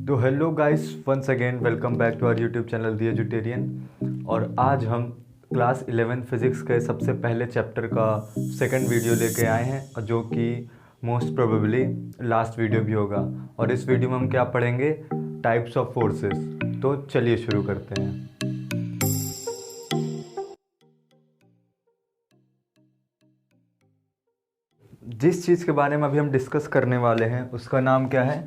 तो hello guys, once again welcome back to our YouTube channel the Edutarian. और आज हम क्लास 11 फिज़िक्स के सबसे पहले चैप्टर का सेकंड वीडियो लेके आए हैं, और जो कि मोस्ट प्रोबेबली लास्ट वीडियो भी होगा। और इस वीडियो में हम क्या पढ़ेंगे? Types of forces. तो चलिए शुरू करते हैं। जिस चीज़ के बारे में अभी हम डिस्कस करने वाले हैं उसका नाम क्या है?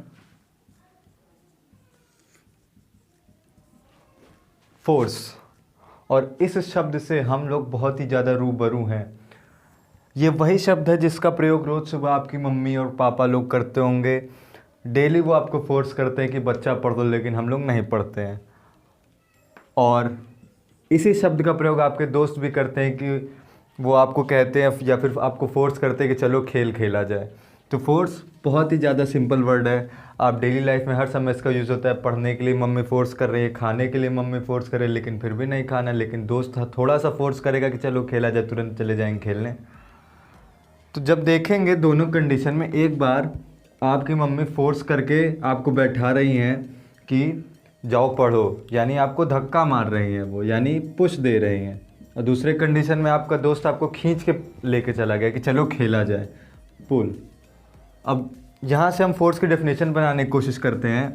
फोर्स। और इस शब्द से हम लोग बहुत ही ज़्यादा रूबरू हैं। ये वही शब्द है जिसका प्रयोग रोज़ सुबह आपकी मम्मी और पापा लोग करते होंगे। डेली वो आपको फोर्स करते हैं कि बच्चा पढ़ लो, लेकिन हम लोग नहीं पढ़ते हैं। और इसी शब्द का प्रयोग आपके दोस्त भी करते हैं कि वो आपको कहते हैं या फिर आपको फोर्स करते हैं कि चलो खेल खेला जाए। तो फोर्स बहुत ही ज़्यादा सिंपल वर्ड है। आप डेली लाइफ में हर समय इसका यूज़ होता है। पढ़ने के लिए मम्मी फोर्स कर रही है, खाने के लिए मम्मी फोर्स कर रही है, लेकिन फिर भी नहीं खाना। लेकिन दोस्त थोड़ा सा फोर्स करेगा कि चलो खेला जाए, तुरंत चले जाएंगे खेलने। तो जब देखेंगे दोनों कंडीशन में, एक बार आपकी मम्मी फोर्स करके आपको बैठा रही हैं कि जाओ पढ़ो, यानी आपको धक्का मार रही हैं वो, यानी पुश दे रही हैं। और दूसरे कंडीशन में आपका दोस्त आपको खींच के लेके चला गया कि चलो खेला जाए, पुल। अब यहाँ से हम फोर्स की डेफिनेशन बनाने की कोशिश करते हैं।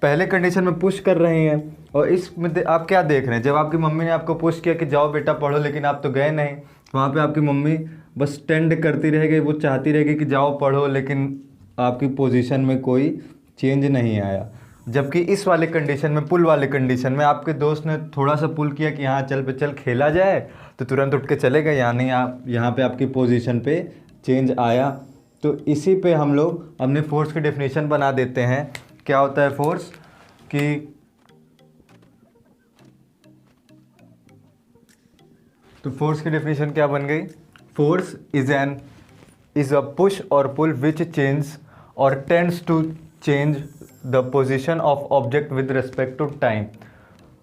पहले कंडीशन में पुश कर रहे हैं, और इसमें आप क्या देख रहे हैं? जब आपकी मम्मी ने आपको पुश किया कि जाओ बेटा पढ़ो, लेकिन आप तो गए नहीं, वहाँ पे आपकी मम्मी बस टेंड करती रहेगी, वो चाहती रहेगी कि जाओ पढ़ो, लेकिन आपकी पोजीशन में कोई चेंज नहीं आया। जबकि इस वाले कंडीशन में, पुल वाले कंडीशन में, आपके दोस्त ने थोड़ा सा पुल किया कि हाँ चल पे चल खेला जाए, तो तुरंत उठ के चले गए, यानी आप यहाँ पे आपकी पोजीशन पे चेंज आया। तो इसी पे हम लोग अपने फोर्स की डेफिनेशन बना देते हैं। क्या होता है फोर्स? कि तो फोर्स की डेफिनेशन क्या बन गई? फोर्स इज अ पुश और पुल विच चेंज और tends to change the position of object with respect to time.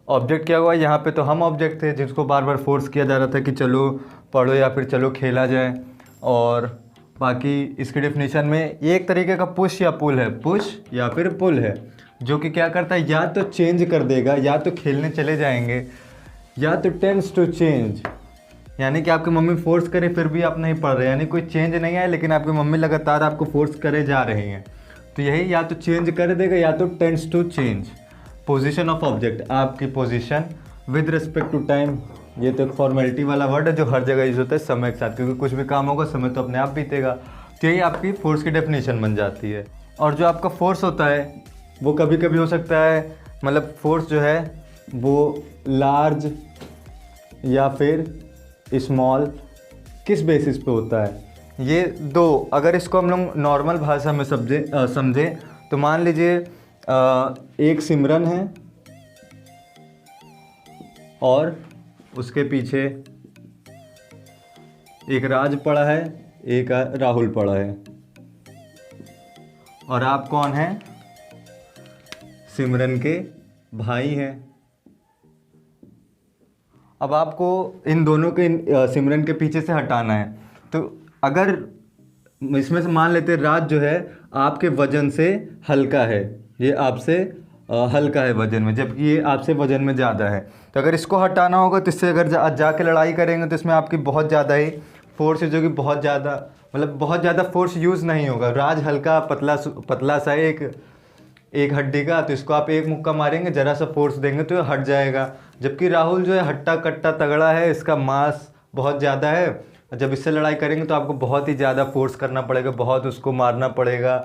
Object क्या हुआ? यहाँ पे तो हम ऑब्जेक्ट थे जिसको बार बार फोर्स किया जा रहा था कि चलो पढ़ो या फिर चलो खेला जाए। और बाकी इसकी डेफिनेशन में ये एक तरीके का पुश या पुल है, पुश या फिर पुल है, जो कि क्या करता है? या तो चेंज कर देगा, या तो खेलने चले जाएंगे, या तो टेंड्स टू चेंज, यानी कि आपकी मम्मी फोर्स करे फिर भी आप नहीं पढ़ रहे, यानी कोई चेंज नहीं आया, लेकिन आपकी मम्मी लगातार आपको फोर्स करे जा रही हैं। तो यही या तो चेंज कर देगा, या तो tends to change position of object, आपकी position with respect to time. ये तो एक फॉर्मेलिटी वाला वर्ड है जो हर जगह यूज होता है समय के साथ, क्योंकि कुछ भी काम होगा समय तो अपने आप बीतेगा। तो यही आपकी फोर्स की डेफिनेशन बन जाती है। और जो आपका फोर्स होता है वो कभी कभी हो सकता है, मतलब फोर्स जो है वो लार्ज या फिर स्मॉल, किस बेसिस पे होता है? ये दो, अगर इसको हम लोग नॉर्मल भाषा में समझें तो मान लीजिए एक सिमरन है और उसके पीछे एक राज पड़ा है, एक राहुल पड़ा है, और आप कौन हैं? सिमरन के भाई हैं। अब आपको इन दोनों के सिमरन के पीछे से हटाना है। तो अगर इसमें से मान लेते हैं राज जो है आपके वजन से हल्का है, ये आपसे हल्का है वजन में, जबकि ये आपसे वजन में ज़्यादा है। तो अगर इसको हटाना होगा तो इससे अगर जाके लड़ाई करेंगे तो इसमें आपकी बहुत ज़्यादा ही फोर्स है, जो कि बहुत ज़्यादा, मतलब बहुत ज़्यादा फोर्स यूज़ नहीं होगा। राज हल्का पतला सा एक हड्डी का, तो इसको आप एक मुक्का मारेंगे, ज़रा सा फोर्स देंगे तो ये हट जाएगा। जबकि राहुल जो है हट्टा कट्टा तगड़ा है, इसका मास बहुत ज़्यादा है। जब इससे लड़ाई करेंगे तो आपको बहुत ही ज़्यादा फोर्स करना पड़ेगा, बहुत उसको मारना पड़ेगा,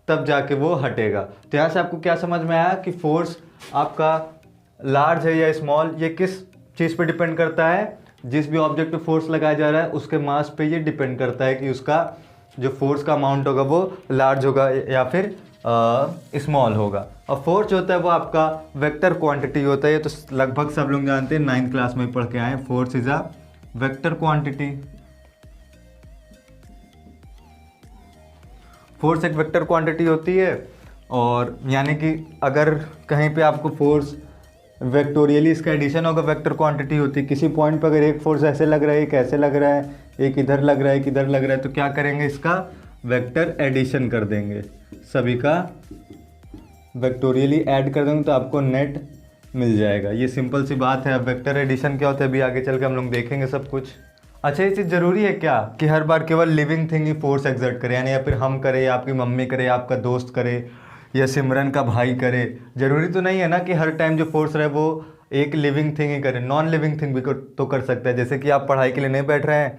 तब जाके वो हटेगा। तो यहाँ से आपको क्या समझ में आया कि फोर्स आपका लार्ज है या स्मॉल, ये किस चीज़ पे डिपेंड करता है? जिस भी ऑब्जेक्ट पे फोर्स लगाया जा रहा है उसके मास पे ये डिपेंड करता है कि उसका जो फोर्स का अमाउंट होगा वो लार्ज होगा या फिर स्मॉल होगा। और फोर्स जो होता है वो आपका वेक्टर क्वांटिटी होता है। ये तो लगभग सब लोग जानते हैं, 9th क्लास में पढ़ के आए। Force is a vector quantity. Force एक वेक्टर क्वांटिटी होती है, और यानी कि अगर कहीं पे आपको फोर्स वेक्टोरियली इसका एडिशन होगा, वेक्टर क्वांटिटी होती है। किसी पॉइंट पर अगर एक फोर्स ऐसे लग रहा है, एक ऐसे लग रहा है, एक इधर लग रहा है, एक इधर लग रहा है, तो क्या करेंगे? इसका वेक्टर एडिशन कर देंगे, सभी का वेक्टोरियली ऐड कर देंगे तो आपको नेट मिल जाएगा। ये सिंपल सी बात है। अब वेक्टर एडिशन क्या होता है अभी आगे चल के हम लोग देखेंगे सब कुछ। अच्छा, ये चीज़ ज़रूरी है क्या कि हर बार केवल living thing he force exert करे, यानी या फिर हम करें या आपकी मम्मी करे या आपका दोस्त करे या सिमरन का भाई करे? ज़रूरी तो नहीं है ना कि हर टाइम जो फोर्स रहे वो एक लिविंग थिंग ही करे। नॉन लिविंग थिंग भी तो कर सकता है। जैसे कि आप पढ़ाई के लिए नहीं बैठ रहे हैं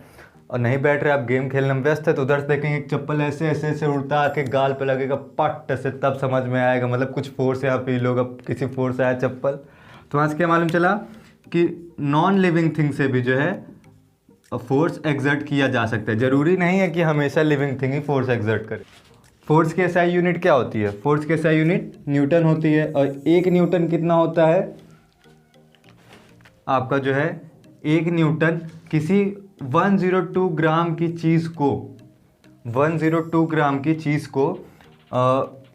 और नहीं बैठ रहे, आप गेम खेलने में व्यस्त है, तो उधर से देखेंगे एक चप्पल ऐसे ऐसे ऐसे उड़ता आके गाल पे लगेगा पट से, तब समझ में आएगा मतलब कुछ फोर्स यहाँ फील होगा, किसी फोर्स आया चप्पल। तो आज क्या मालूम चला कि नॉन लिविंग थिंग से भी जो है फोर्स एक्सर्ट किया जा सकता है। ज़रूरी नहीं है कि हमेशा living thing he force exert करे। फोर्स की एसआई यूनिट क्या होती है? फोर्स की एसआई यूनिट न्यूटन होती है। और एक न्यूटन कितना होता है आपका जो है, एक न्यूटन किसी 102 ग्राम की चीज़ को 102 ग्राम की चीज़ को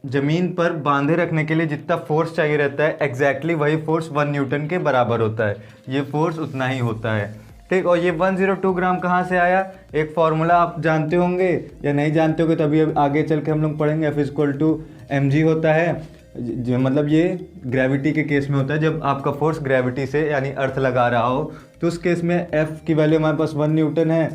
ज़मीन पर बांधे रखने के लिए जितना फोर्स चाहिए रहता है, एग्जैक्टली वही फोर्स 1 न्यूटन के बराबर होता है। ये फोर्स उतना ही होता है, ठीक। और ये 102 ग्राम कहाँ से आया? एक फार्मूला आप जानते होंगे या नहीं जानते होंगे, तभी आगे चल के हम लोग पढ़ेंगे। F=mg होता है। मतलब ये ग्रेविटी के केस में होता है, जब आपका फोर्स ग्रेविटी से यानी अर्थ लगा रहा हो, तो उस केस में F की वैल्यू हमारे पास 1 न्यूटन है,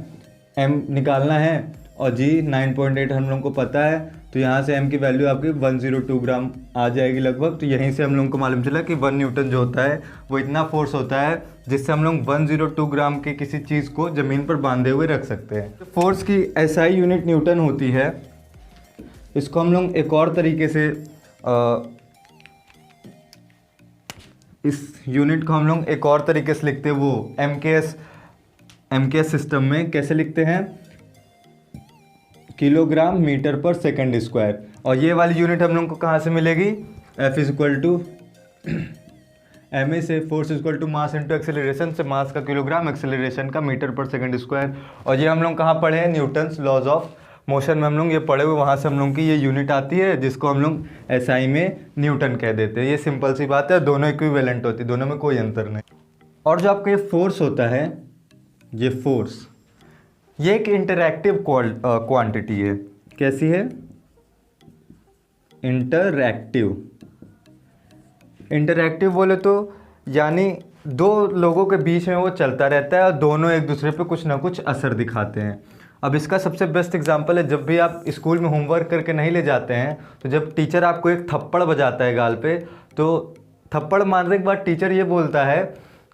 M निकालना है और G 9.8 हम लोगों को पता है। तो यहाँ से M की वैल्यू आपकी 102 ग्राम आ जाएगी लगभग। तो यहीं से हम लोगों को मालूम चला कि 1 न्यूटन जो होता है वो इतना फोर्स होता है जिससे हम लोग 102 ग्राम की किसी चीज़ को ज़मीन पर बांधे हुए रख सकते हैं। फोर्स की एसआई यूनिट न्यूटन होती है। इसको हम लोग एक और तरीके से इस यूनिट को हम लोग एक और तरीके से लिखते हैं, वो MKS सिस्टम में कैसे लिखते हैं? किलोग्राम मीटर पर सेकंड स्क्वायर। और ये वाली यूनिट हम लोग को कहाँ से मिलेगी? F=ma से फोर्स मास इंटू एक्सेलरेशन से मास का किलोग्राम, एक्सेलरेशन का मीटर पर सेकंड स्क्वायर। और ये हम लोग कहाँ पढ़े हैं? न्यूटन्स लॉज ऑफ मोशन में हम लोग ये पढ़े हुए, वहाँ से हम लोग की ये यूनिट आती है जिसको हम लोग एसआई में न्यूटन कह देते हैं। ये सिंपल सी बात है, दोनों इक्विवेलेंट होती है, दोनों में कोई अंतर नहीं। और जो आपका ये फोर्स होता है, ये फोर्स ये एक इंटरैक्टिव क्वांटिटी है। कैसी है? इंटरैक्टिव बोले तो यानी दो लोगों के बीच में वो चलता रहता है और दोनों एक दूसरे पे कुछ ना कुछ असर दिखाते हैं। अब इसका सबसे बेस्ट एग्जांपल है, जब भी आप स्कूल में होमवर्क करके नहीं ले जाते हैं, तो जब टीचर आपको एक थप्पड़ बजाता है गाल पे, तो थप्पड़ मारने के बाद टीचर ये बोलता है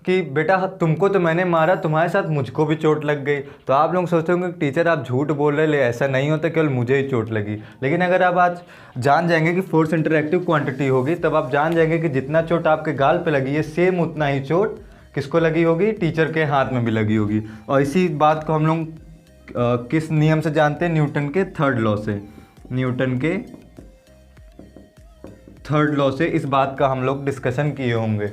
कि बेटा तुमको तो मैंने मारा, तुम्हारे साथ मुझको भी चोट लग गई। तो आप लोग सोचते होंगे कि टीचर आप झूठ बोल रहे, ले ऐसा नहीं होता, केवल मुझे ही चोट लगी। लेकिन अगर आप आज जान जाएंगे कि फोर्स इंटरैक्टिव क्वांटिटी होगी, तब आप जान जाएंगे कि जितना चोट आपके गाल पे लगी है, सेम उतना ही चोट किसको लगी होगी? टीचर के हाथ में भी लगी होगी। और इसी बात को हम लोग किस नियम से जानते हैं? न्यूटन के थर्ड लॉ से। न्यूटन के थर्ड लॉ से इस बात का हम लोग डिस्कशन किए होंगे,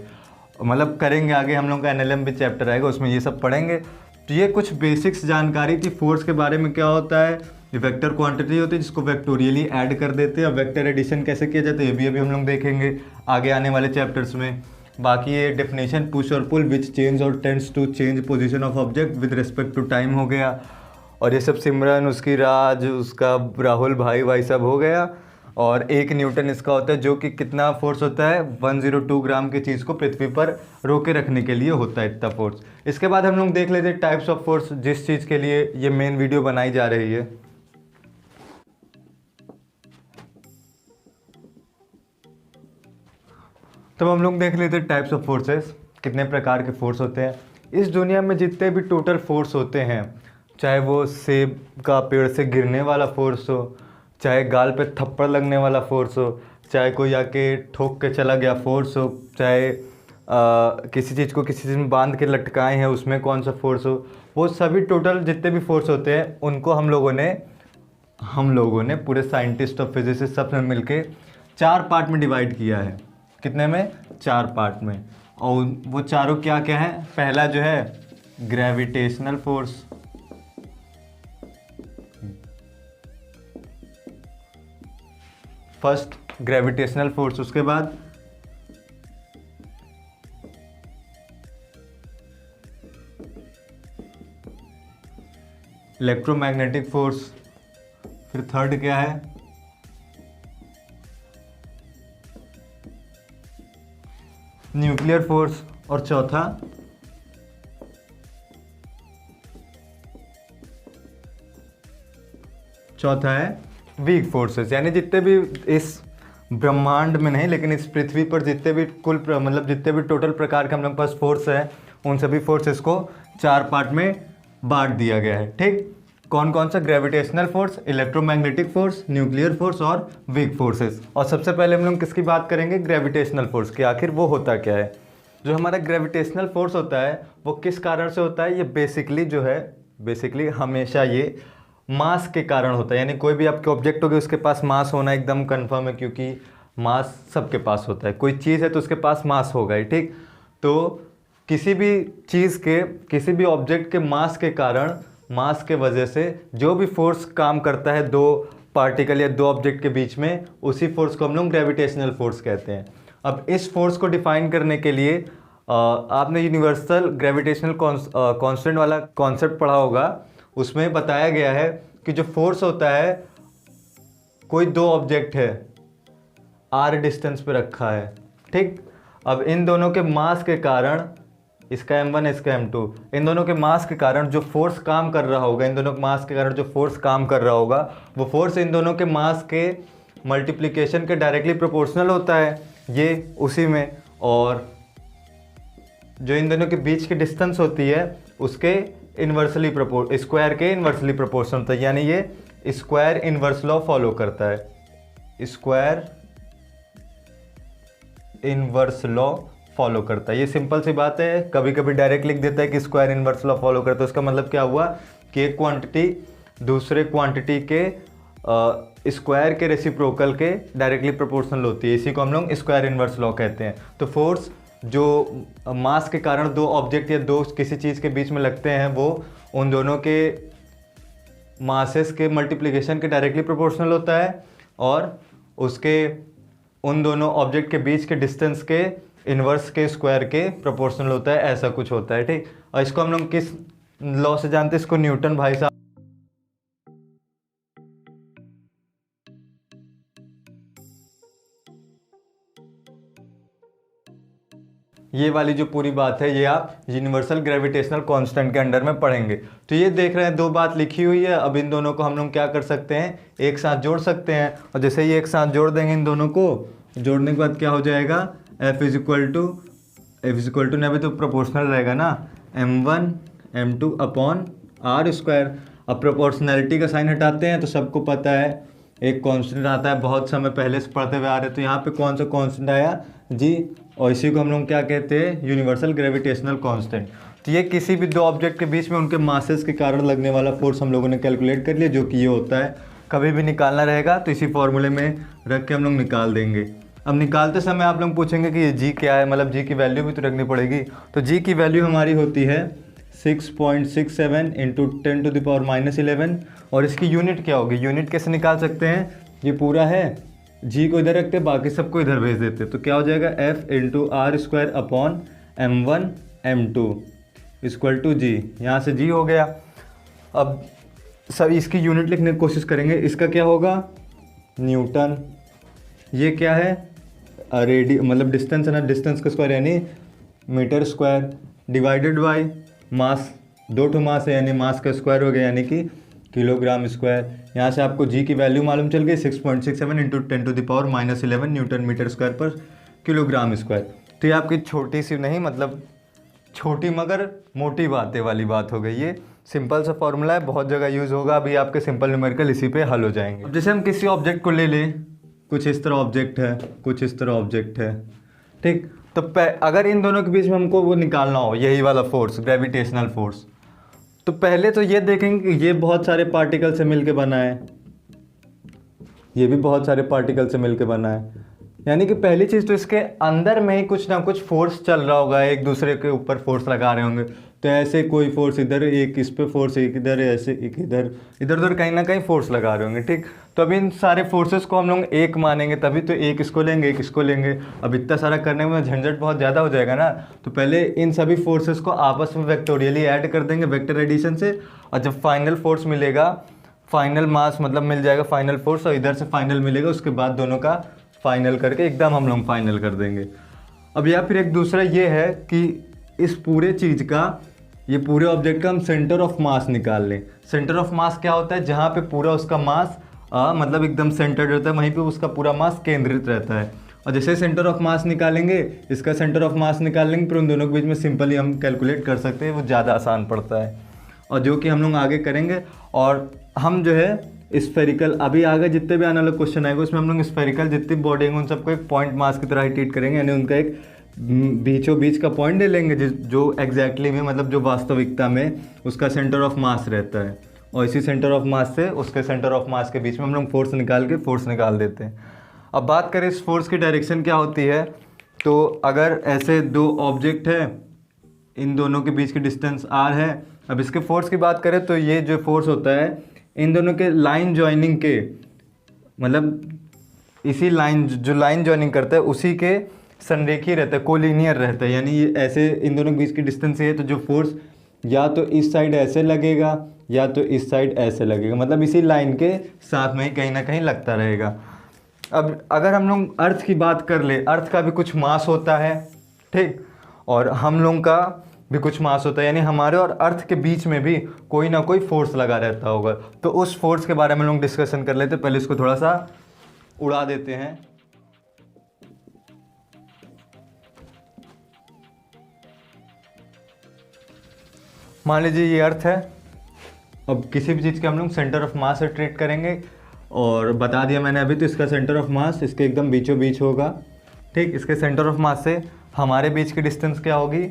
मतलब करेंगे आगे। हम लोग का एनएलएम भी चैप्टर आएगा, उसमें ये सब पढ़ेंगे। तो ये कुछ बेसिक्स जानकारी थी फोर्स के बारे में। क्या होता है? ये वेक्टर क्वांटिटी होती है जिसको वेक्टोरियली ऐड कर देते हैं। और वेक्टर एडिशन कैसे किया जाता है ये भी अभी हम लोग देखेंगे आगे आने वाले चैप्टर्स में। बाकी ये डेफिनेशन पुश और पुल विच चेंज और tends to change position of object with respect to time हो गया। और ये सब सिमरन, उसकी राज, उसका राहुल भाई सब हो गया। और एक न्यूटन इसका होता है जो कि कितना फोर्स होता है? 102 ग्राम की चीज़ को पृथ्वी पर रोके रखने के लिए होता है इतना फोर्स। इसके बाद हम लोग देख लेते हैं टाइप्स ऑफ फोर्स, जिस चीज़ के लिए ये मेन वीडियो बनाई जा रही है। तो हम लोग देख लेते हैं टाइप्स ऑफ फोर्सेस, कितने प्रकार के फोर्स होते हैं। इस दुनिया में जितने भी टोटल फोर्स होते हैं, चाहे वो सेब का पेड़ से गिरने वाला फोर्स हो, चाहे गाल पे थप्पड़ लगने वाला फोर्स हो, चाहे कोई आके ठोक के चला गया फोर्स हो, चाहे किसी चीज़ को किसी चीज़ में बांध के लटकाए हैं उसमें कौन सा फोर्स हो, वो सभी टोटल जितने भी फोर्स होते हैं उनको हम लोगों ने पूरे साइंटिस्ट और फिजिसिस्ट सब में मिलके 4 पार्ट में डिवाइड किया है। कितने में? 4 पार्ट में। और वो चारों क्या क्या हैं? पहला जो है gravitational force, first gravitational force, उसके बाद इलेक्ट्रोमैग्नेटिक फोर्स, फिर थर्ड क्या है? न्यूक्लियर फोर्स, और चौथा है वीक फोर्सेस। यानी जितने भी इस ब्रह्मांड में नहीं लेकिन इस पृथ्वी पर जितने भी कुल मतलब जितने भी टोटल प्रकार के हम लोग के पास फोर्स है, उन सभी फोर्सेस को 4 पार्ट में बांट दिया गया है। ठीक, कौन कौन सा? Gravitational force, electromagnetic force, nuclear force और वीक फोर्सेस। और सबसे पहले हम लोग किसकी बात करेंगे? ग्रेविटेशनल फोर्स की। आखिर वो होता क्या है? जो हमारा ग्रेविटेशनल फोर्स होता है वो किस कारण से होता है? ये बेसिकली हमेशा ये मास के कारण होता है। यानी कोई भी आपके ऑब्जेक्ट होगी उसके पास मास होना एकदम कन्फर्म है, क्योंकि मास सबके पास होता है। कोई चीज़ है तो उसके पास मास होगा ही। ठीक, तो किसी भी चीज़ के, किसी भी ऑब्जेक्ट के मास के कारण, मास के वजह से जो भी फोर्स काम करता है दो पार्टिकल या दो ऑब्जेक्ट के बीच में, उसी फोर्स को हम लोग ग्रेविटेशनल फोर्स कहते हैं। अब इस फोर्स को डिफाइन करने के लिए आपने यूनिवर्सल ग्रेविटेशनल कांस्टेंट वाला कॉन्सेप्ट पढ़ा होगा। उसमें बताया गया है कि जो फोर्स होता है, कोई दो ऑब्जेक्ट है, r डिस्टेंस पे रखा है। ठीक, अब इन दोनों के मास के कारण, इसका m1 इसका m2, इन दोनों के मास के कारण जो फोर्स काम कर रहा होगा, इन दोनों के मास के कारण जो फोर्स काम कर रहा होगा, वो फोर्स इन दोनों के मास के मल्टीप्लिकेशन के डायरेक्टली प्रोपोर्शनल होता है, ये उसी में। और जो इन दोनों के बीच की डिस्टेंस होती है उसके इन्वर्सली स्क्वायर के इन्वर्सली प्रोपोर्शनल होता है। यानी ये स्क्वायर इन्वर्स लॉ फॉलो करता है, स्क्वायर इन्वर्स लॉ फॉलो करता है। ये सिंपल सी बात है। कभी कभी डायरेक्ट लिख देता है कि स्क्वायर इन्वर्स लॉ फॉलो करता है। उसका मतलब क्या हुआ कि एक क्वांटिटी दूसरे क्वांटिटी के स्क्वायर के रेसिप्रोकल के डायरेक्टली प्रोपोर्शनल होती है। इसी को हम लोग स्क्वायर इन्वर्स लॉ कहते हैं। तो फोर्स जो मास के कारण दो ऑब्जेक्ट या दो किसी चीज़ के बीच में लगते हैं, वो उन दोनों के मासेस के मल्टीप्लिकेशन के डायरेक्टली प्रोपोर्शनल होता है, और उसके उन दोनों ऑब्जेक्ट के बीच के डिस्टेंस के इन्वर्स के स्क्वायर के प्रोपोर्शनल होता है। ऐसा कुछ होता है। ठीक, और इसको हम लोग किस लॉ से जानते हैं? इसको न्यूटन भाई साहब ये वाली जो पूरी बात है ये आप यूनिवर्सल ग्रेविटेशनल कांस्टेंट के अंडर में पढ़ेंगे। तो ये देख रहे हैं दो बात लिखी हुई है। अब इन दोनों को हम लोग क्या कर सकते हैं? एक साथ जोड़ सकते हैं। और जैसे ही एक साथ जोड़ देंगे, इन दोनों को जोड़ने के बाद क्या हो जाएगा? F इज इक्वल टू नहीं, अभी तो प्रोपोर्शनल रहेगा ना, m1 m2 upon r square. अब प्रोपोर्शनैलिटी का साइन हटाते हैं तो सबको पता है एक कांस्टेंट आता है, बहुत समय पहले से पढ़ते हुए आ रहे। तो यहाँ पे कौन सा कांस्टेंट आया? जी। और इसी को हम लोग क्या कहते हैं? Universal gravitational constant. तो ये किसी भी दो ऑब्जेक्ट के बीच में उनके मासेस के कारण लगने वाला फोर्स हम लोगों ने कैलकुलेट कर लिया, जो कि ये होता है। कभी भी निकालना रहेगा तो इसी फॉर्मूले में रख के हम लोग निकाल देंगे। अब निकालते समय आप लोग पूछेंगे कि ये जी क्या है, मतलब जी की वैल्यू भी तो रखनी पड़ेगी। तो जी की वैल्यू हमारी होती है 6.67 इंटू 10⁻11। और इसकी यूनिट क्या होगी? यूनिट कैसे निकाल सकते हैं? ये पूरा है, जी को इधर रखते, बाकी सबको इधर भेज देते। तो क्या हो जाएगा? F into R square upon m1 m2 equal to G. यहाँ से जी हो गया। अब सब इसकी यूनिट लिखने की कोशिश करेंगे। इसका क्या होगा? न्यूटन। ये क्या है? मतलब डिस्टेंस है ना, डिस्टेंस का स्क्वायर यानी metre square, divided by mass, दो ठो मास है यानी मास का स्क्वायर हो गया, यानी कि किलोग्राम स्क्वायर। यहाँ से आपको जी की वैल्यू मालूम चल गई 6.67 इंटू 10⁻11 न्यूटन मीटर स्क्वायर पर किलोग्राम स्क्वायर। तो ये आपकी छोटी सी नहीं, मतलब छोटी मगर मोटी बातें वाली बात हो गई। ये सिंपल सा फॉर्मूला है, बहुत जगह यूज़ होगा। अभी आपके सिंपल न्यूमेरिकल इसी पे हल हो जाएंगे। अब जैसे हम किसी ऑब्जेक्ट को ले लें, कुछ इस तरह ऑब्जेक्ट है, कुछ इस तरह ऑब्जेक्ट है। ठीक, तो अगर इन दोनों के बीच में हमको वो निकालना हो, यही वाला फोर्स, ग्रेविटेशनल फोर्स, तो पहले तो ये देखेंगे कि ये बहुत सारे पार्टिकल से मिलके बना है, ये भी बहुत सारे पार्टिकल से मिलके बना है। यानी कि पहली चीज़ तो इसके अंदर में ही कुछ ना कुछ फोर्स चल रहा होगा, एक दूसरे के ऊपर फोर्स लगा रहे होंगे। तो ऐसे कोई फोर्स इधर, एक इस पे फोर्स, एक इधर, ऐसे एक इधर, इधर उधर कहीं ना कहीं फोर्स लगा रहे होंगे। ठीक, तो अब इन सारे फोर्सेस को हम लोग एक मानेंगे, तभी तो एक इसको लेंगे, एक इसको लेंगे। अब इतना सारा करने में झंझट बहुत ज़्यादा हो जाएगा ना। तो पहले इन सभी फोर्सेस को आपस में वेक्टोरियली ऐड कर देंगे वेक्टर एडिशन से, और जब फाइनल फोर्स मिलेगा, फाइनल मास मतलब मिल जाएगा फाइनल फोर्स, और इधर से फाइनल मिलेगा, उसके बाद दोनों का फाइनल करके एकदम हम लोग फाइनल कर देंगे। अब या फिर एक दूसरा ये है कि इस पूरे चीज़ का, ये पूरे ऑब्जेक्ट का हम सेंटर ऑफ मास निकाल लें। सेंटर ऑफ मास क्या होता है? जहाँ पे पूरा उसका मास मतलब एकदम सेंटर्ड रहता है, वहीं पे उसका पूरा मास केंद्रित रहता है। और जैसे सेंटर ऑफ मास निकालेंगे, इसका सेंटर ऑफ मास निकालेंगे, फिर उन दोनों के बीच में सिंपली हम कैलकुलेट कर सकते हैं, वो ज़्यादा आसान पड़ता है। और जो कि हम लोग आगे करेंगे। और हम जो है स्फेरिकल, अभी आगे जितने भी आने वाले क्वेश्चन आएंगे उसमें हम लोग स्फेरिकल जितनी बॉडी होंगे उन सबको एक पॉइंट मास की तरह ही ट्रीट करेंगे, यानी उनका एक बीचों बीच का पॉइंट ले लेंगे जो एग्जैक्टली में, मतलब जो वास्तविकता में उसका सेंटर ऑफ मास रहता है। और इसी सेंटर ऑफ मास से उसके सेंटर ऑफ मास के बीच में हम लोग फोर्स निकाल देते हैं। अब बात करें इस फोर्स की डायरेक्शन क्या होती है, तो अगर ऐसे दो ऑब्जेक्ट है, इन दोनों के बीच की डिस्टेंस r है। अब इसके फोर्स की बात करें तो ये जो फोर्स होता है इन दोनों के लाइन जॉइनिंग के, मतलब इसी लाइन, जो लाइन जॉइनिंग करता है उसी के संरेखीय रहता है, कोलिनियर रहता है। यानी ये ऐसे इन दोनों के बीच की डिस्टेंस है, तो जो फोर्स या तो इस साइड ऐसे लगेगा या तो इस साइड ऐसे लगेगा, मतलब इसी लाइन के साथ में ही कहीं ना कहीं लगता रहेगा। अब अगर हम लोग अर्थ की बात कर ले, अर्थ का भी कुछ मास होता है, ठीक, और हम लोग का भी कुछ मास होता है, यानी हमारे और अर्थ के बीच में भी कोई ना कोई फोर्स लगा रहता होगा। तो उस फोर्स के बारे में लोग डिस्कशन कर लेते हैं। पहले इसको थोड़ा सा उड़ा देते हैं। मान लीजिए ये अर्थ है। अब किसी भी चीज़ के हम लोग सेंटर ऑफ मास से ट्रीट करेंगे, और बता दिया मैंने अभी, तो इसका सेंटर ऑफ मास इसके एकदम बीचों बीच होगा, ठीक। इसके सेंटर ऑफ मास से हमारे बीच की डिस्टेंस क्या होगी?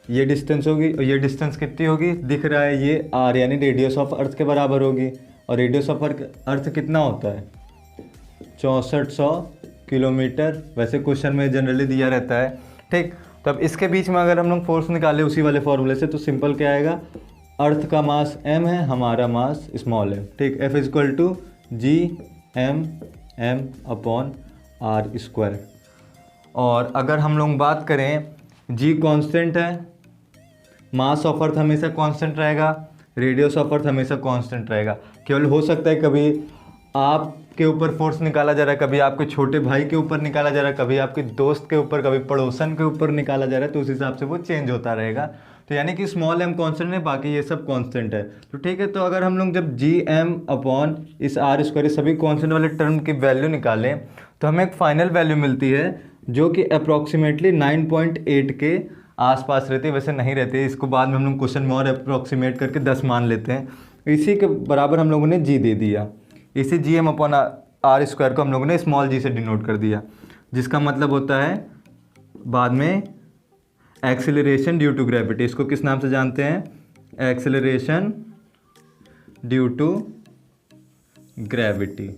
ये डिस्टेंस होगी। और ये डिस्टेंस कितनी होगी? दिख रहा है ये r, यानी रेडियस ऑफ अर्थ के बराबर होगी। और रेडियस ऑफ अर्थ कितना होता है? 6400 किलोमीटर। वैसे क्वेश्चन में जनरली दिया रहता है, ठीक। तो अब इसके बीच में अगर हम लोग फोर्स निकाले उसी वाले फॉर्मूले से, तो सिंपल क्या आएगा? अर्थ का मास m है, हमारा मास स्मॉल है, ठीक। F equal to G/m/r²। और अगर हम लोग बात करें, G कांस्टेंट है, मास ऑफ अर्थ हमेशा कांस्टेंट रहेगा, रेडियस ऑफ अर्थ हमेशा कांस्टेंट रहेगा। केवल हो सकता है कभी आपके ऊपर फोर्स निकाला जा रहा है, कभी आपके छोटे भाई के ऊपर निकाला जा रहा है, कभी आपके दोस्त के ऊपर, कभी पड़ोसन के ऊपर निकाला जा रहा है, तो उस हिसाब से वो चेंज होता रहेगा। तो यानी कि स्मॉल m कांस्टेंट है, बाकी ये सब कांस्टेंट है। तो ठीक है, तो अगर हम लोग जब Gm/ इस r² सभी कांस्टेंट वाले टर्म की वैल्यू निकालें, तो हमें एक फाइनल वैल्यू मिलती है जो कि अप्रॉक्सीमेटली 9.8 के आसपास रहती है। वैसे नहीं रहती है, इसको बाद में हम लोग क्वेश्चन में और अप्रॉक्सीमेट करके 10 मान लेते हैं। इसी के बराबर हम लोगों ने g दे दिया। इसी Gm/r² को हम लोगों ने स्मॉल g से डिनोट कर दिया, जिसका मतलब होता है बाद में एक्सेलरेशन ड्यू टू ग्रेविटी। इसको किस नाम से जानते हैं? एक्सेलरेशन ड्यू टू ग्रेविटी,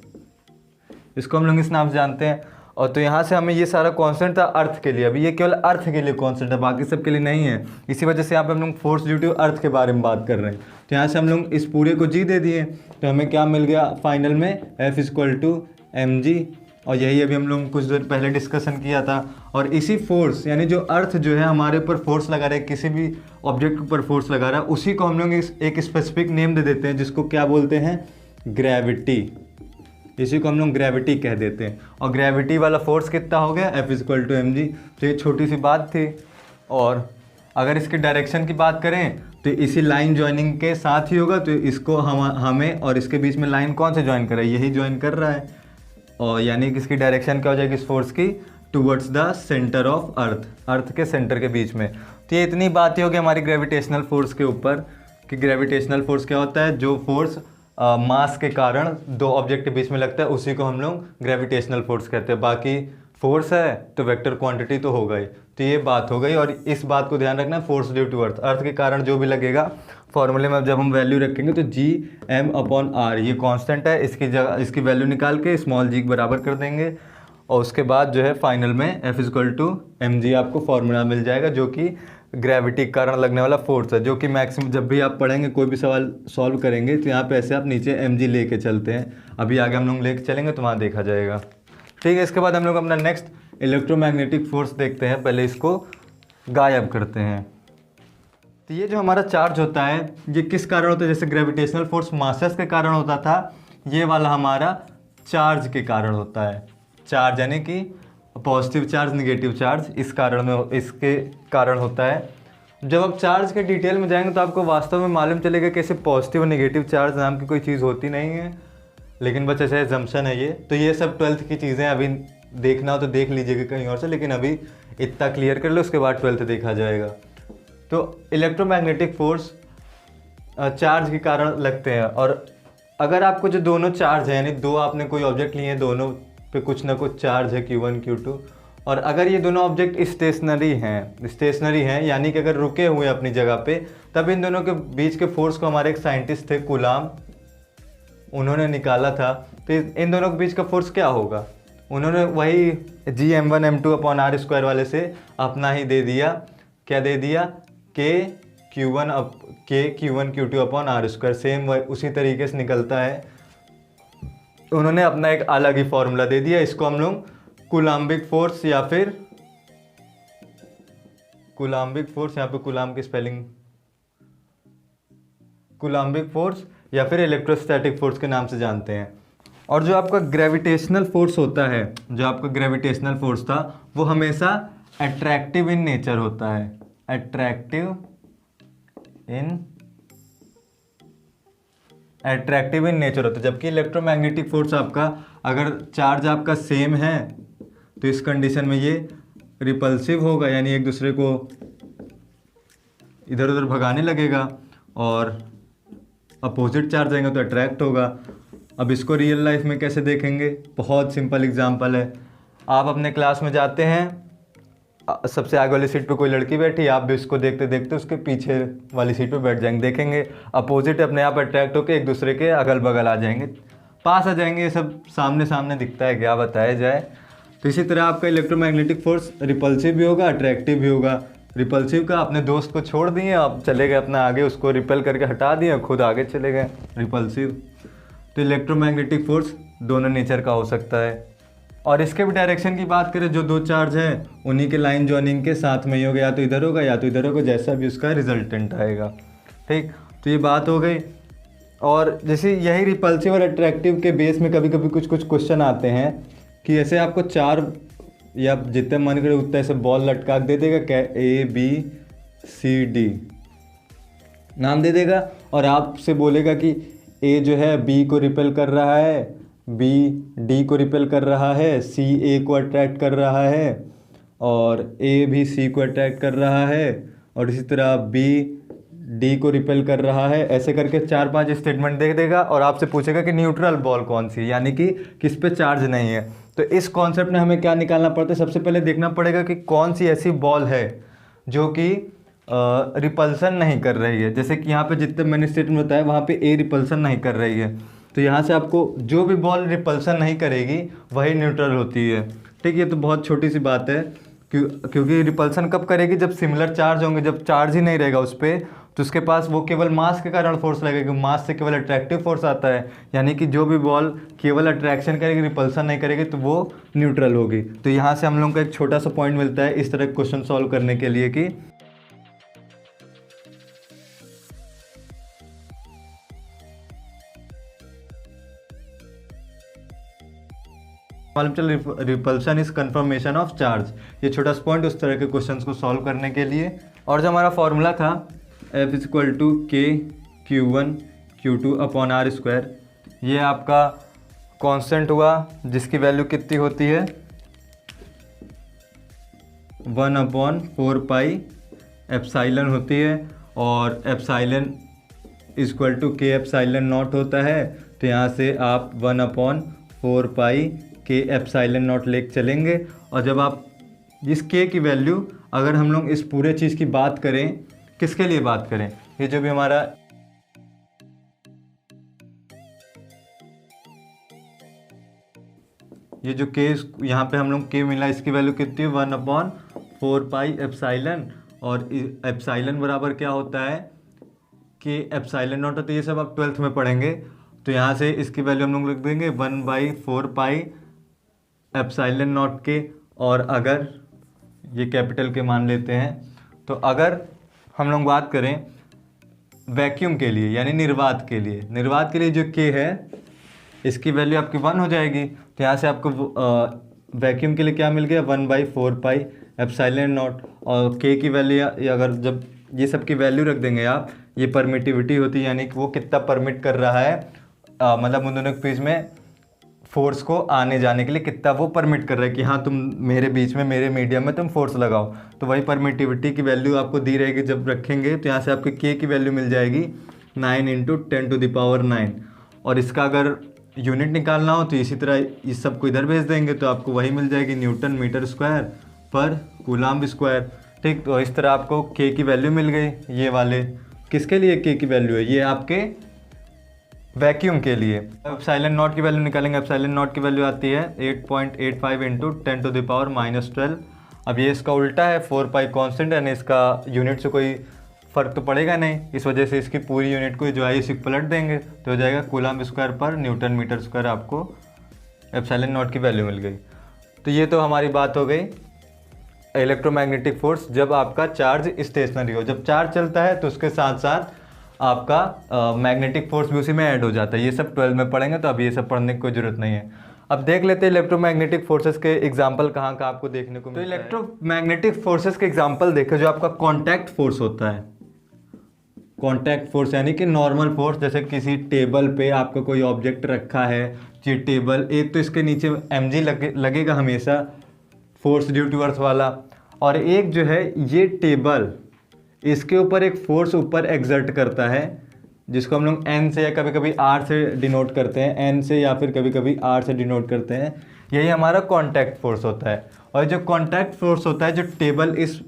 इसको हम लोग इस नाम से जानते हैं। और तो यहाँ से हमें ये सारा कांस्टेंट था अर्थ के लिए, अभी ये केवल अर्थ के लिए कांस्टेंट है, बाकी सब के लिए नहीं है। इसी वजह से यहाँ पे हम लोग फोर्स ड्यू टू अर्थ के बारे में बात कर रहे हैं। तो यहाँ से हम लोग इस पूरे को g दे दिए, तो हमें क्या मिल गया फाइनल में? F equal to mg। और यही अभी हम लोग कुछ देर पहले डिस्कशन किया था। और इसी फोर्स, यानी जो अर्थ जो है हमारे ऊपर फोर्स लगा रहा है, किसी भी ऑब्जेक्ट के ऊपर फोर्स लगा रहा है, उसी को हम लोग एक स्पेसिफिक नेम दे देते हैं, जिसको क्या बोलते हैं? ग्रेविटी। इसी को हम लोग ग्रेविटी कह देते हैं। और ग्रेविटी वाला फोर्स कितना हो गया? F equal to mg। तो ये छोटी सी बात थी। और अगर इसके डायरेक्शन की बात करें तो इसी लाइन ज्वाइनिंग के साथ ही होगा। तो इसको हमें और इसके बीच में लाइन कौन से ज्वाइन कर रहा है? यही ज्वाइन कर रहा है। और यानी कि इसकी डायरेक्शन क्या हो जाएगी इस फोर्स की? Towards the centre of earth, earth के सेंटर के बीच में। तो ये इतनी बात ही होगी हमारी ग्रेविटेशनल फोर्स के ऊपर, कि ग्रेविटेशनल फोर्स क्या होता है? जो फोर्स मास के कारण दो ऑब्जेक्ट के बीच में लगता है, उसी को हम लोग ग्रेविटेशनल फोर्स कहते हैं। बाकी फोर्स है तो वेक्टर क्वांटिटी तो होगा ही। तो ये बात हो गई। और इस बात को ध्यान रखना, force due to earth, earth के कारण जो भी लगेगा, फॉर्मूले में जब हम वैल्यू रखेंगे तो Gm/r ये कांस्टेंट है, इसकी जगह इसकी वैल्यू निकाल के स्मॉल g के बराबर कर देंगे। और उसके बाद जो है फाइनल में F इक्वल टू mg आपको फॉर्मूला मिल जाएगा, जो कि ग्रेविटी के कारण लगने वाला फोर्स है। जो कि मैक्सिमम जब भी आप पढ़ेंगे, कोई भी सवाल सॉल्व करेंगे, तो यहाँ पे ऐसे आप नीचे mg लेके चलते हैं। अभी आगे हम लोग लेके चलेंगे तो वहाँ देखा जाएगा, ठीक है। इसके बाद हम लोग अपना नेक्स्ट इलेक्ट्रोमैग्नेटिक फोर्स देखते हैं। पहले इसको गायब करते हैं। तो ये जो हमारा चार्ज होता है, ये किस कारण होता है? जैसे ग्रेविटेशनल फोर्स मासेस के कारण होता था, ये वाला हमारा चार्ज के कारण होता है। चार्ज यानी कि पॉजिटिव चार्ज निगेटिव चार्ज इसके कारण होता है। जब आप चार्ज के डिटेल में जाएंगे तो आपको वास्तव में मालूम चलेगा कैसे पॉजिटिव और निगेटिव चार्ज नाम की कोई चीज़ होती नहीं है, लेकिन बस ऐसा एजम्पशन है ये। तो ये सब 12th की चीज़ें, अभी देखना हो तो देख लीजिएगा कहीं और से, लेकिन अभी इतना क्लियर कर लो, उसके बाद 12th देखा जाएगा। तो इलेक्ट्रोमैग्नेटिक फोर्स चार्ज के कारण लगते हैं, और अगर आपको जो दोनों चार्ज है, यानी दो आपने कोई ऑब्जेक्ट लिए हैं, दोनों पे कुछ ना कुछ चार्ज है Q1 Q2, और अगर ये दोनों ऑब्जेक्ट स्टेशनरी हैं यानी कि अगर रुके हुए हैं अपनी जगह पे, तब इन दोनों के बीच के फोर्स को हमारे एक साइंटिस्ट थे कूलाम, उन्होंने निकाला था। तो इन दोनों के बीच का फोर्स क्या होगा, उन्होंने वही Gm1m2/r² वाले से अपना ही दे दिया। क्या दे दिया? Q1 Q2/r², सेम उसी तरीके से निकलता है। उन्होंने अपना एक अलग ही फॉर्मूला दे दिया, इसको हम लोग कूलाम्बिक फोर्स या फिर यहाँ पे कूलाम की स्पेलिंग कूलाम्बिक फोर्स या फिर इलेक्ट्रोस्टैटिक फोर्स के नाम से जानते हैं। और जो आपका ग्रेविटेशनल फोर्स होता है, जो आपका ग्रेविटेशनल फोर्स था, वो हमेशा अट्रैक्टिव इन नेचर होता है, अट्रैक्टिव इन नेचर होता है। जबकि इलेक्ट्रोमैग्नेटिक फोर्स आपका, अगर चार्ज आपका सेम है तो इस कंडीशन में ये रिपल्सिव होगा, यानी एक दूसरे को इधर उधर भगाने लगेगा, और अपोजिट चार्ज आएंगे तो अट्रैक्ट होगा। अब इसको रियल लाइफ में कैसे देखेंगे? बहुत सिंपल एग्जांपल है। आप अपने क्लास में जाते हैं, सबसे आगे वाली सीट पे कोई लड़की बैठी, आप भी उसको देखते देखते उसके पीछे वाली सीट पे बैठ जाएंगे, देखेंगे अपोजिट अपने आप अट्रैक्ट होकर एक दूसरे के अगल बगल आ जाएंगे, पास आ जाएंगे। ये सब सामने सामने दिखता है, क्या बताया जाए। तो इसी तरह आपका इलेक्ट्रोमैग्नेटिक फोर्स रिपल्सिव भी होगा, अट्रैक्टिव भी होगा। रिपल्सिव का अपने दोस्त को छोड़ दिए, आप चले गए अपना आगे, उसको रिपेल करके हटा दिए, खुद आगे चले गए, रिपल्सिव। तो इलेक्ट्रोमैग्नेटिक फोर्स दोनों नेचर का हो सकता है। और इसके भी डायरेक्शन की बात करें, जो दो चार्ज हैं उन्हीं के लाइन जॉइनिंग के साथ में ही होगा, या तो इधर होगा या तो इधर होगा, जैसा भी उसका रिजल्टेंट आएगा। ठीक, तो ये बात हो गई। और जैसे यही रिपल्सिव और अट्रैक्टिव के बेस में कभी कभी कुछ क्वेश्चन आते हैं कि ऐसे आपको चार या जितने मन करे उतना ऐसे बॉल लटका दे देगा, क्या ABCD नाम दे देगा, और आपसे बोलेगा कि A जो है B को रिपेल कर रहा है, B D को रिपेल कर रहा है, C A को अट्रैक्ट कर रहा है, और A भी C को अट्रैक्ट कर रहा है, और इसी तरह B D को रिपेल कर रहा है। ऐसे करके 4-5 स्टेटमेंट दे देगा, और आपसे पूछेगा कि न्यूट्रल बॉल कौन सी है, यानी कि किस पे चार्ज नहीं है। तो इस कॉन्सेप्ट में हमें क्या निकालना पड़ता है? सबसे पहले देखना पड़ेगा कि कौन सी ऐसी बॉल है जो कि रिपल्सन नहीं कर रही है। जैसे कि यहाँ पे जितने मैंने स्टेटमेंट बताया, वहाँ पे A रिपल्सन नहीं कर रही है, तो यहाँ से आपको जो भी बॉल रिपल्सन नहीं करेगी वही न्यूट्रल होती है। ठीक, ये तो बहुत छोटी सी बात है, क्योंकि रिपल्सन कब करेगी? जब सिमिलर चार्ज होंगे, जब चार्ज ही नहीं रहेगा उस पर, तो उसके पास वो केवल मास के कारण फोर्स लगेगा, मास से केवल अट्रैक्टिव फोर्स आता है, यानी कि जो भी बॉल केवल अट्रैक्शन करेगी, रिपल्सन नहीं करेगी, तो वो न्यूट्रल होगी। तो यहाँ से हम लोग को एक छोटा सा पॉइंट मिलता है इस तरह क्वेश्चन सॉल्व करने के लिए कि repulsion is confirmation of charge. ये छोटा सा पॉइंट उस तरह के क्वेश्चंस को सॉल्व करने के लिए। और जो हमारा फॉर्मूला था F = K Q1 Q2/r², ये आपका कांस्टेंट हुआ, जिसकी वैल्यू कितनी होती है? 1/4 पाई एप्साइलन होती है, और एप्साइलन = K एप्साइलन नॉट होता है। तो यहाँ से आप 1/4 पाई K एप्साइलन नॉट लेके चलेंगे। और जब आप इस K की वैल्यू, अगर हम लोग इस पूरे चीज़ की बात करें, किसके लिए बात करें, ये जो भी हमारा ये जो K यहाँ पे हम लोग K मिला, इसकी वैल्यू कितनी है? 1/4 पाई एप्साइलन, और एप्साइलन बराबर क्या होता है? K epsilon not. तो ये सब आप 12th में पढ़ेंगे। तो यहाँ से इसकी वैल्यू हम लोग लिख देंगे 1/4 पाई एप्साइलन नॉट के। और अगर ये कैपिटल के मान लेते हैं, तो अगर हम लोग बात करें वैक्यूम के लिए, यानी निर्वात के लिए जो K है, इसकी वैल्यू आपकी 1 हो जाएगी। तो यहाँ से आपको वैक्यूम के लिए क्या मिल गया, 1/4 पाई एप्सिलॉन नॉट। और के की वैल्यू अगर जब ये सब की वैल्यू रख देंगे आप, ये परमिटिविटी होती है, यानी कि वो कितना परमिट कर रहा है, मतलब उन दोनों के बीच में फोर्स को आने जाने के लिए कितना वो परमिट कर रहा है कि हाँ तुम मेरे बीच में, मेरे मीडियम में तुम फोर्स लगाओ। तो वही परमिटिविटी की वैल्यू आपको दी रहेगी जब रखेंगे, तो यहाँ से आपके के की वैल्यू मिल जाएगी 9 × 10⁹ और इसका अगर यूनिट निकालना हो तो इसी तरह इस सब को इधर भेज देंगे तो आपको वही मिल जाएगी न्यूटन मीटर स्क्वायर पर कूलाम्ब स्क्वायर। ठीक, तो इस तरह आपको के की वैल्यू मिल गई। ये वाले किसके लिए के की वैल्यू है, ये आपके वैक्यूम के लिए। एप्सिलॉन नॉट की वैल्यू निकालेंगे, एप्सिलॉन नॉट की वैल्यू आती है 8.85 × 10⁻12। अब ये इसका उल्टा है, 4 पाई कांस्टेंट, यानी इसका यूनिट से कोई फ़र्क तो पड़ेगा नहीं, इस वजह से इसकी पूरी यूनिट को जो है इसी पलट देंगे तो हो जाएगा कूलाम्ब स्क्वायर पर न्यूटन मीटर स्क्वायर। आपको एप्सिलॉन नॉट की वैल्यू मिल गई। तो ये तो हमारी बात हो गई इलेक्ट्रोमैग्नेटिक फोर्स जब आपका चार्ज स्टेशनरी हो। जब चार्ज चलता है तो उसके साथ साथ आपका मैग्नेटिक फोर्स भी उसी में ऐड हो जाता है। ये सब 12 में पढ़ेंगे, तो अब ये सब पढ़ने की कोई ज़रूरत नहीं है। अब देख लेते हैं इलेक्ट्रोमैग्नेटिक फोर्सेस के एग्जांपल कहाँ कहाँ आपको देखने को मिलता है। तो इलेक्ट्रोमैग्नेटिक फोर्सेस के एग्जांपल देखें, जो आपका कॉन्टैक्ट फोर्स होता है, कॉन्टैक्ट फोर्स यानी कि नॉर्मल फोर्स, जैसे किसी टेबल पे आपका कोई ऑब्जेक्ट रखा है, ये टेबल, एक तो इसके नीचे mg लगेगा हमेशा, फोर्स ड्यू टू अर्थ वाला, और एक जो है ये टेबल, इसके ऊपर एक फोर्स ऊपर एग्जर्ट करता है जिसको हम लोग एन से या कभी कभी आर से डिनोट करते हैं, एन से या फिर कभी कभी आर से डिनोट करते हैं। यही हमारा कॉन्टैक्ट फोर्स होता है। और जो कॉन्टैक्ट फोर्स होता है, जो टेबल इस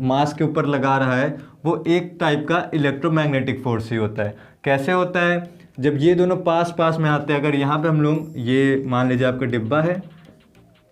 मास के ऊपर लगा रहा है, वो एक टाइप का इलेक्ट्रोमैग्नेटिक फोर्स ही होता है। कैसे होता है, जब ये दोनों पास पास में आते हैं, अगर यहाँ पे हम लोग, ये मान लीजिए आपका डिब्बा है,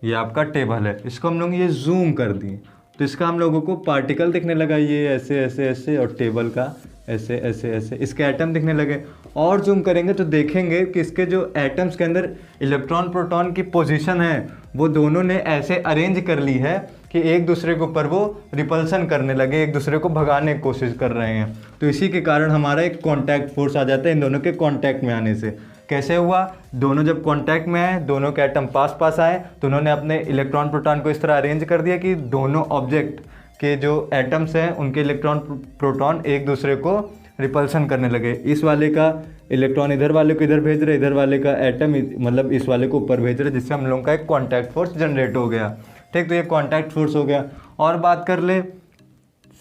ये आपका टेबल है, इसको हम लोग ये जूम कर दिए तो इसका हम लोगों को पार्टिकल दिखने लगा, ये ऐसे ऐसे ऐसे, और टेबल का ऐसे ऐसे ऐसे, इसके एटम दिखने लगे। और जूम करेंगे तो देखेंगे कि इसके जो एटम्स के अंदर इलेक्ट्रॉन प्रोटॉन की पोजीशन है, वो दोनों ने ऐसे अरेंज कर ली है कि एक दूसरे के ऊपर वो रिपल्सन करने लगे, एक दूसरे को भगाने की कोशिश कर रहे हैं। तो इसी के कारण हमारा एक कॉन्टैक्ट फोर्स आ जाता है इन दोनों के कॉन्टैक्ट में आने से। कैसे हुआ, दोनों जब कांटेक्ट में आए, दोनों के एटम पास पास आए, तो उन्होंने अपने इलेक्ट्रॉन प्रोटॉन को इस तरह अरेंज कर दिया कि दोनों ऑब्जेक्ट के जो एटम्स हैं उनके इलेक्ट्रॉन प्रोटॉन एक दूसरे को रिपल्सन करने लगे। इस वाले का इलेक्ट्रॉन इधर वाले को इधर भेज रहे, इधर वाले का एटम मतलब इस वाले को ऊपर भेज रहे, जिससे हम लोगों का एक कॉन्टैक्ट फोर्स जनरेट हो गया। ठीक, तो ये कॉन्टैक्ट फोर्स हो गया। और बात कर ले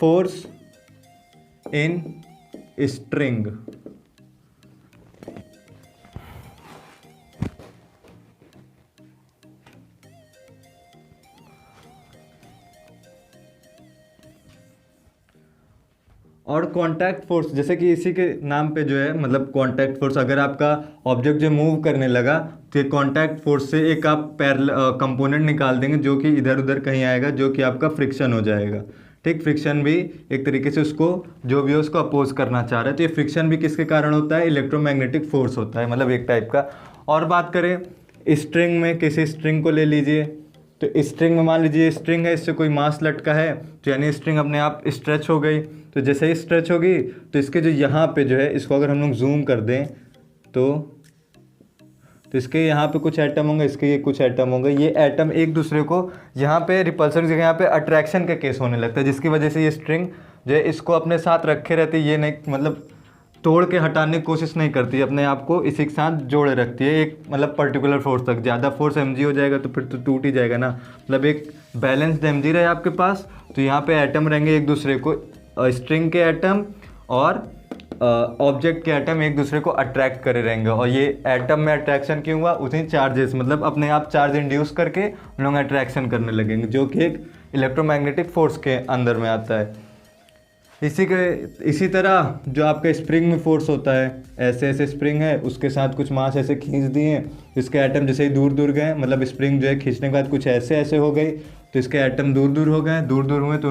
फोर्स इन स्ट्रिंग। और कॉन्टैक्ट फोर्स, जैसे कि इसी के नाम पे जो है, मतलब कॉन्टैक्ट फोर्स, अगर आपका ऑब्जेक्ट जो मूव करने लगा तो ये कॉन्टैक्ट फोर्स से एक आप कंपोनेंट निकाल देंगे जो कि इधर उधर कहीं आएगा, जो कि आपका फ्रिक्शन हो जाएगा। ठीक, फ्रिक्शन भी एक तरीके से उसको जो भी है उसको अपोज करना चाह रहा है, तो ये फ्रिक्शन भी किसके कारण होता है, इलेक्ट्रोमैग्नेटिक फोर्स होता है, मतलब एक टाइप का। और बात करें स्ट्रिंग में, किसी स्ट्रिंग को ले लीजिए, तो स्ट्रिंग में मान लीजिए स्ट्रिंग है, इससे कोई मास लटका है, तो यानी स्ट्रिंग अपने आप स्ट्रेच हो गई। तो जैसे ही स्ट्रेच होगी तो इसके जो यहाँ पे जो है, इसको अगर हम लोग जूम कर दें तो इसके यहाँ पे कुछ एटम होंगे, इसके ये कुछ एटम होंगे। ये एटम एक दूसरे को यहाँ पे रिपल्सन की जगह यहाँ पे अट्रैक्शन का केस होने लगता है, जिसकी वजह से ये स्ट्रिंग जो है इसको अपने साथ रखे रहती है, ये नहीं मतलब तोड़ के हटाने की कोशिश नहीं करती, अपने आप को इसी के साथ जोड़े रखती है एक मतलब पर्टिकुलर फोर्स तक। ज़्यादा फोर्स mg हो जाएगा तो फिर तो टूट ही जाएगा ना, मतलब एक बैलेंस्ड mg रहे आपके पास, तो यहाँ पे एटम रहेंगे एक दूसरे को, स्ट्रिंग के एटम और ऑब्जेक्ट के एटम एक दूसरे को अट्रैक्ट करे रहेंगे। और ये एटम में अट्रैक्शन क्यों हुआ, उसी चार्जेस मतलब अपने आप चार्ज इंड्यूस करके उन लोग अट्रैक्शन करने लगेंगे, जो कि एक इलेक्ट्रोमैग्नेटिक फोर्स के अंदर में आता है। इसी तरह जो आपका स्प्रिंग में फोर्स होता है, ऐसे ऐसे स्प्रिंग है, उसके साथ कुछ मास ऐसे खींच दिए, इसके एटम जैसे ही दूर दूर गए, मतलब स्प्रिंग जो है खींचने के बाद कुछ ऐसे ऐसे हो गई, तो इसके एटम दूर दूर हो गए, दूर दूर हुए तो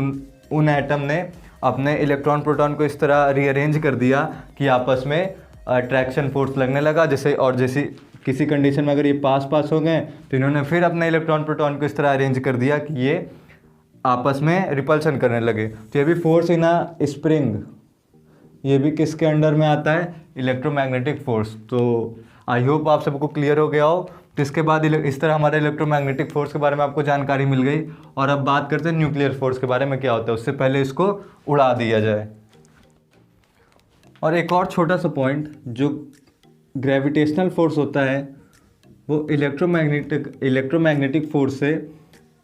उन एटम ने अपने इलेक्ट्रॉन प्रोटॉन को इस तरह रीअरेंज कर दिया कि आपस में अट्रैक्शन फोर्स लगने लगा। जैसे और जैसी किसी कंडीशन में अगर ये पास पास हो गए तो इन्होंने फिर अपने इलेक्ट्रॉन प्रोटॉन को इस तरह अरेंज कर दिया कि ये आपस में रिपल्सन करने लगे। तो ये भी फोर्स इन अ स्प्रिंग, ये भी किसके अंडर में आता है, इलेक्ट्रोमैग्नेटिक फोर्स। तो आई होप आप सबको क्लियर हो गया हो। तो इसके बाद इस तरह हमारे इलेक्ट्रोमैग्नेटिक फोर्स के बारे में आपको जानकारी मिल गई। और अब बात करते हैं न्यूक्लियर फोर्स के बारे में, क्या होता है। उससे पहले इसको उड़ा दिया जाए। और एक और छोटा सा पॉइंट, जो ग्रेविटेशनल फोर्स होता है वो इलेक्ट्रोमैग्नेटिक फोर्स से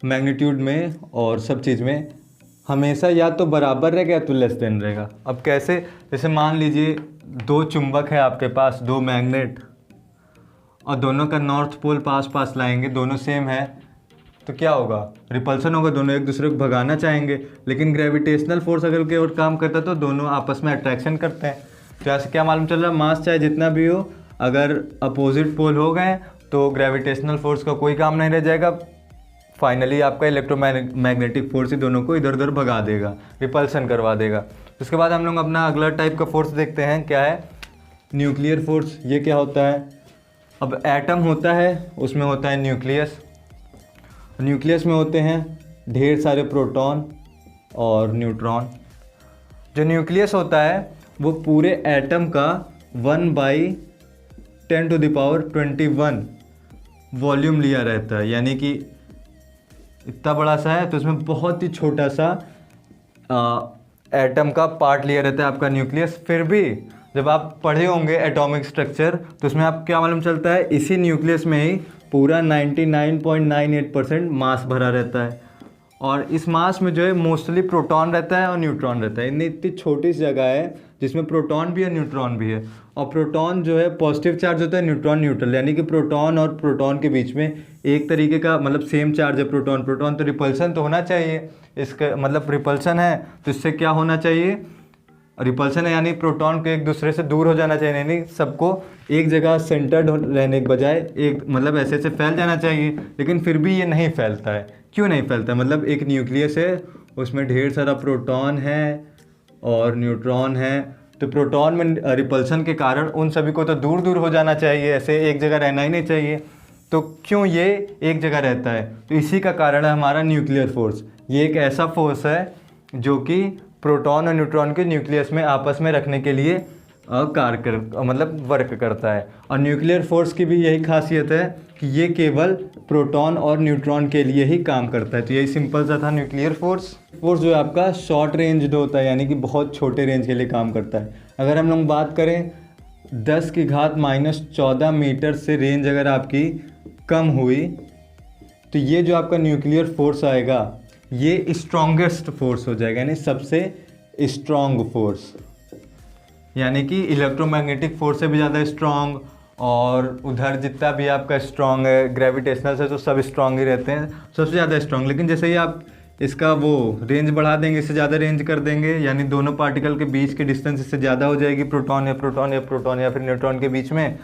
मैग्नीट्यूड में और सब चीज़ में हमेशा या तो बराबर रहेगा या तो लेस देन रहेगा। अब कैसे, जैसे मान लीजिए दो चुंबक है आपके पास, दो मैग्नेट, और दोनों का नॉर्थ पोल पास पास लाएंगे, दोनों सेम है, तो क्या होगा, रिपल्सन होगा, दोनों एक दूसरे को भगाना चाहेंगे। लेकिन ग्रेविटेशनल फोर्स अगर के और काम करता है तो दोनों आपस में अट्रैक्शन करते हैं। तो ऐसे क्या मालूम चल रहा है, मास चाहे जितना भी हो, अगर अपोजिट पोल हो गए तो ग्रेविटेशनल फोर्स का कोई काम नहीं रह जाएगा। फाइनली आपका इलेक्ट्रोमैग्नेटिक फोर्स ही दोनों को इधर उधर भगा देगा, रिपल्सन करवा देगा। उसके बाद हम लोग अपना अगला टाइप का फोर्स देखते हैं, क्या है, न्यूक्लियर फोर्स। ये क्या होता है, अब एटम होता है, उसमें होता है न्यूक्लियस। न्यूक्लियस में होते हैं ढेर सारे प्रोटॉन और न्यूट्रॉन। जो न्यूक्लियस होता है वो पूरे एटम का 1/10⁻21 वॉल्यूम लिया रहता है, यानी कि इतना बड़ा सा है तो उसमें बहुत ही छोटा सा एटम का पार्ट लिया रहता है आपका न्यूक्लियस। फिर भी जब आप पढ़े होंगे एटॉमिक स्ट्रक्चर तो उसमें आप क्या मालूम चलता है, इसी न्यूक्लियस में ही पूरा 99.98% मास भरा रहता है। और इस मास में जो है मोस्टली प्रोटॉन रहता है और न्यूट्रॉन रहता है। इतनी छोटी सी जगह है जिसमें प्रोटॉन भी है न्यूट्रॉन भी है। और प्रोटॉन जो है पॉजिटिव चार्ज होता है, न्यूट्रॉन न्यूट्रल, यानी कि प्रोटॉन और प्रोटॉन के बीच में एक तरीके का मतलब सेम चार्ज है प्रोटॉन प्रोटॉन, तो रिपल्सन तो होना चाहिए। इसका मतलब रिपल्सन है तो इससे क्या होना चाहिए, रिपल्सन है यानी प्रोटॉन को एक दूसरे से दूर हो जाना चाहिए, यानी सबको एक जगह सेंटर्ड रहने के बजाय एक मतलब ऐसे ऐसे फैल जाना चाहिए। लेकिन फिर भी ये नहीं फैलता है। क्यों नहीं फैलता, मतलब एक न्यूक्लियस है, उसमें ढेर सारा प्रोटॉन है और न्यूट्रॉन है, तो प्रोटॉन में रिपल्सन के कारण उन सभी को तो दूर दूर हो जाना चाहिए, ऐसे एक जगह रहना ही नहीं चाहिए। तो क्यों ये एक जगह रहता है, तो इसी का कारण है हमारा न्यूक्लियर फोर्स। ये एक ऐसा फोर्स है जो कि प्रोटॉन और न्यूट्रॉन के न्यूक्लियस में आपस में रखने के लिए मतलब वर्क करता है। और न्यूक्लियर फोर्स की भी यही खासियत है कि ये केवल प्रोटॉन और न्यूट्रॉन के लिए ही काम करता है। तो यही सिंपल सा था न्यूक्लियर फोर्स। फोर्स जो है आपका शॉर्ट रेंज होता है, यानी कि बहुत छोटे रेंज के लिए काम करता है। अगर हम लोग बात करें 10⁻14 मीटर से रेंज अगर आपकी कम हुई तो ये जो आपका न्यूक्लियर फोर्स आएगा ये स्ट्रॉन्गेस्ट फोर्स हो जाएगा, यानी सबसे स्ट्रॉन्ग फोर्स, यानी कि इलेक्ट्रोमैग्नेटिक फोर्स से भी ज़्यादा स्ट्रॉन्ग। और उधर जितना भी आपका स्ट्रॉन्ग है ग्रेविटेशनल से तो सब स्ट्रॉन्ग ही रहते हैं, सबसे ज़्यादा स्ट्रॉन्ग। लेकिन जैसे ही आप इसका वो रेंज बढ़ा देंगे, इससे ज़्यादा रेंज कर देंगे, यानी दोनों पार्टिकल के बीच की डिस्टेंस इससे ज़्यादा हो जाएगी, प्रोटॉन या फिर न्यूट्रॉन के बीच में,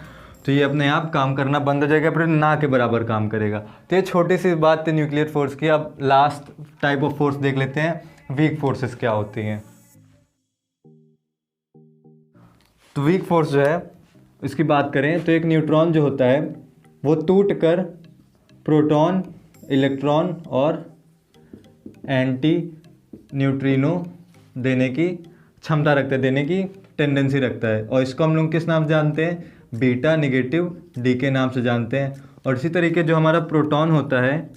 तो ये अपने आप काम करना बंद हो जाएगा, फिर ना के बराबर काम करेगा। तो ये छोटी सी बात थी न्यूक्लियर फोर्स की। अब लास्ट टाइप ऑफ फोर्स देख लेते हैं, वीक फोर्सेस क्या होती हैं। तो वीक फोर्स जो है इसकी बात करें तो एक न्यूट्रॉन जो होता है वो टूट कर प्रोटॉन, इलेक्ट्रॉन और एंटी न्यूट्रिनो देने की क्षमता रखता है, देने की टेंडेंसी रखता है। और इसको हम लोग किस नाम से जानते हैं, बीटा नेगेटिव डी के नाम से जानते हैं। और इसी तरीके जो हमारा प्रोटॉन होता है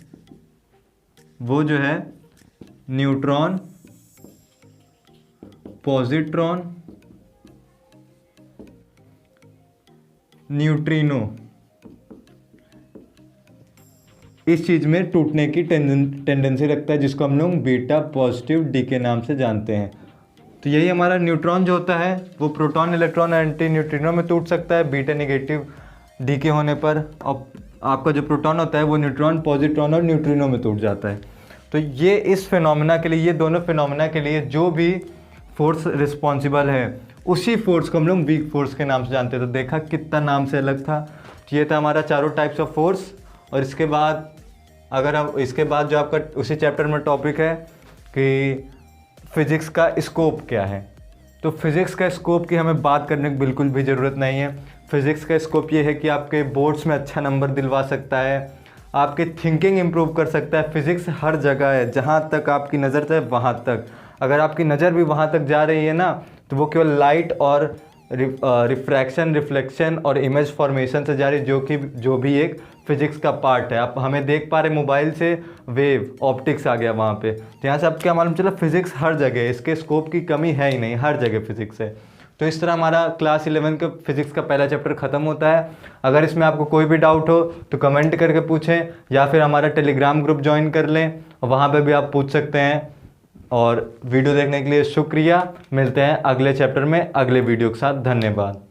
वो जो है न्यूट्रॉन, पॉजिट्रॉन, न्यूट्रिनो, इस चीज़ में टूटने की टेंडेंसी रखता है, जिसको हम लोग बीटा पॉजिटिव डी के नाम से जानते हैं। तो यही हमारा न्यूट्रॉन जो होता है वो प्रोटॉन, इलेक्ट्रॉन और एंटी न्यूट्रिनो में टूट सकता है बीटा नेगेटिव डी के होने पर। और आपका जो प्रोटॉन होता है वो न्यूट्रॉन, पॉजिट्रॉन और न्यूट्रिनो में टूट जाता है। तो ये इस फिनोमेना के लिए, ये दोनों फिनोमेना के लिए जो भी फोर्स रिस्पॉन्सिबल है उसी फोर्स को हम लोग वीक फोर्स के नाम से जानते हैं। तो देखा कितना नाम से अलग था। तो ये था हमारा चारों टाइप्स ऑफ फोर्स। और इसके बाद अगर हम इसके बाद जो आपका उसी चैप्टर में टॉपिक है कि फिज़िक्स का स्कोप क्या है, तो फिज़िक्स का स्कोप की हमें बात करने की बिल्कुल भी ज़रूरत नहीं है। फिज़िक्स का स्कोप ये है कि आपके बोर्ड्स में अच्छा नंबर दिलवा सकता है, आपकी थिंकिंग इम्प्रूव कर सकता है। फिज़िक्स हर जगह है, जहाँ तक आपकी नज़र जाए वहाँ तक। अगर आपकी नज़र भी वहाँ तक जा रही है ना, तो वो केवल लाइट और रिफ्रैक्शन, रिफ्लेक्शन और इमेज फॉर्मेशन से जा रही है, जो भी एक फिजिक्स का पार्ट है। आप हमें देख पा रहे मोबाइल से, वेव ऑप्टिक्स आ गया वहाँ पे। तो यहाँ से आपको क्या मालूम चला, फिजिक्स हर जगह है, इसके स्कोप की कमी है ही नहीं, हर जगह फिजिक्स है। तो इस तरह हमारा क्लास 11 का फिजिक्स का पहला चैप्टर ख़त्म होता है। अगर इसमें आपको कोई भी डाउट हो तो कमेंट करके पूछें, या फिर हमारा टेलीग्राम ग्रुप ज्वाइन कर लें, वहाँ पे भी आप पूछ सकते हैं। और वीडियो देखने के लिए शुक्रिया। मिलते हैं अगले चैप्टर में अगले वीडियो के साथ। धन्यवाद।